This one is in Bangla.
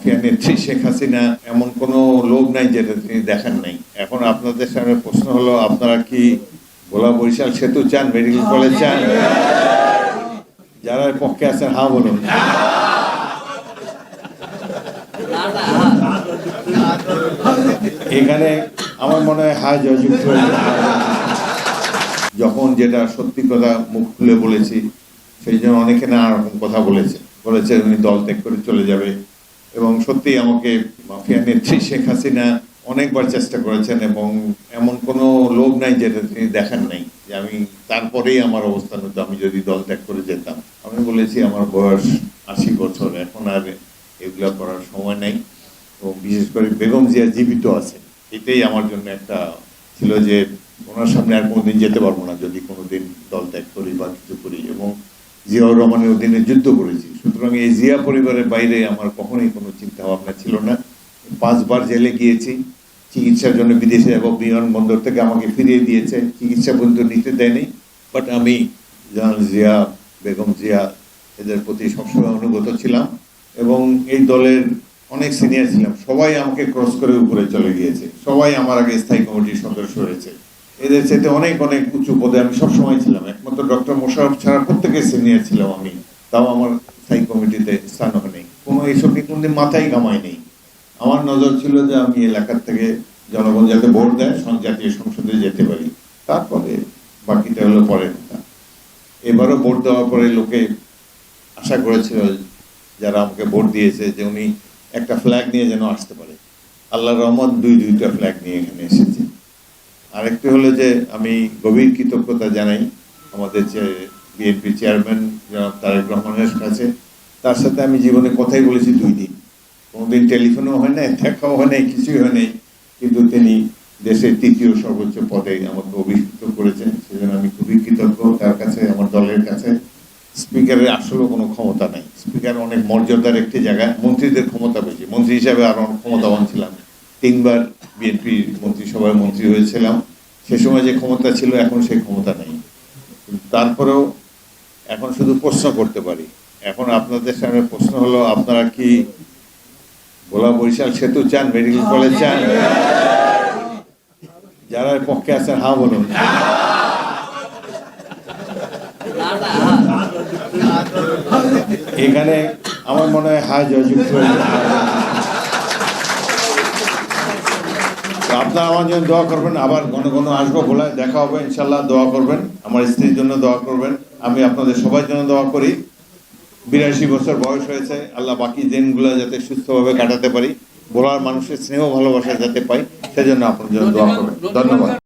মাফিয়া নেত্রী শেখ হাসিনা এমন কোনো লোক নাই যেটা তিনি দেখেন নাই। এখন আপনাদের সামনে প্রশ্ন হলো, আপনারা কি ভোলা বরিশাল সেতু চান, মেডিকেল কলেজ চান? যারা পক্ষে আছেন হ্যাঁ বলুন। এখানে আমার মনে হয় হ্যাঁ জয়যুক্ত। যখন যেটা সত্যি কথা মুখ খুলে বলেছি, সেই জন্য অনেকে নানা রকম কথা বলেছে উনি দল ত্যাগ করে চলে যাবে। এবং সত্যি আমাকে মাফিয়া নেত্রী শেখ হাসিনা অনেকবার চেষ্টা করেছেন এবং এমন কোনো লোক নাই যেটা তিনি দেখেন নাই যে আমি তারপরেই আমার অবস্থান হতো আমি যদি দল ত্যাগ করে যেতাম। আমি বলেছি আমার বয়স 80 বছর, এখন আর এগুলো করার সময় নেই। এবং বিশেষ করে বেগম জিয়া জীবিত আছেন, এটাই আমার জন্য একটা ছিল যে ওনার সামনে আর কোনোদিন যেতে পারবো না যদি কোনোদিন দল ত্যাগ করি বা কিছু করি। এবং জিয়াউর রহমানের অধীনে যুদ্ধ করেছি, সুতরাং এই জিয়া পরিবারের বাইরে আমার কখনোই কোনো চিন্তা ভাবনা ছিল না। 5 বার জেলে গিয়েছি চিকিৎসার জন্য বিদেশে, এবং বিমানবন্দর থেকে আমাকে ফিরিয়ে দিয়েছে, চিকিৎসা পর্যন্ত নিতে দেয়নি। বাট আমি জেনারেল জিয়া, বেগম জিয়া এদের প্রতি সবসময় অনুগত ছিলাম এবং এই দলের অনেক সিনিয়র ছিলাম। সবাই আমাকে ক্রস করে উপরে চলে গিয়েছে, সবাই আমার আগে স্থায়ী কমিটির সদস্য হয়েছে। এদের চাইতে অনেক অনেক উঁচু পদে আমি সবসময় ছিলাম, একমাত্র ডক্টর মোশাররফ ছাড়া প্রত্যেকের সিনিয়র ছিলাম আমি, তাও আমার স্থায়ী কমিটিতে স্থান নেই। কোনো এইসব নিয়ে কোনোদিন মাথায় কামাই নেই। আমার নজর ছিল যে আমি এলাকার থেকে জনগণ যাতে ভোট দেয়, জাতীয় সংসদে যেতে পারি, তারপরে বাকিটা হলো পরের কথা। এবারও ভোট দেওয়ার পরে লোকে আশা করেছিল, যারা আমাকে ভোট দিয়েছে, যে উনি একটা ফ্ল্যাগ নিয়ে যেন আসতে পারে। আল্লাহর রহমত দুইটা ফ্ল্যাগ নিয়ে এখানে এসেছি। আরেকটি হলো যে আমি গভীর কৃতজ্ঞতা জানাই আমাদের যে বিএনপি চেয়ারম্যান জনাব তারেক রহমানের কাছে। তার সাথে আমি জীবনে কথাই বলেছি 2 দিন, কোনোদিন টেলিফোনেও হয় নাই, দেখাও হয় নাই, কিছুই হয় নাই, কিন্তু তিনি দেশের 3য় সর্বোচ্চ পদে আমাকে অভিষিক্ত করেছেন। সেজন্য আমি খুবই কৃতজ্ঞ তার কাছে, আমার দলের কাছে। স্পিকারের আসলে কোনো ক্ষমতা নাই, স্পিকার অনেক মর্যাদার একটি জায়গায়, মন্ত্রীদের ক্ষমতা বেশি। মন্ত্রী হিসাবে আরো ক্ষমতাবান ছিলাম, 3 বার বিএনপির মন্ত্রিসভায় মন্ত্রী হয়েছিলাম। সে সময় যে ক্ষমতা ছিল এখন সেই ক্ষমতা নেই, তারপরেও এখন শুধু প্রশ্ন করতে পারি। এখন আপনাদের সামনে প্রশ্ন হলো, আপনারা কি ভোলা বরিশাল সেতু চান, মেডিকেল কলেজ চান? যারা পক্ষে আছেন হ্যাঁ বলুন। এখানে আমার মনে হয় হ্যাঁ জয়যুক্ত। আপনারা আমার জন্য দোয়া করবেন, আবার ঘন ঘন আসবো ভোলায়, দেখা হবে ইনশাল্লাহ। দোয়া করবেন, আমার স্ত্রীর জন্য দোয়া করবেন, আমি আপনাদের সবার জন্য দোয়া করি। 82 বছর বয়স হয়েছে, আল্লাহ বাকি দিনগুলো যাতে সুস্থভাবে কাটাতে পারি, ভোলার মানুষের স্নেহ ভালোবাসা যাতে পাই, সেজন্য আপনার জন্য দোয়া করবেন। ধন্যবাদ।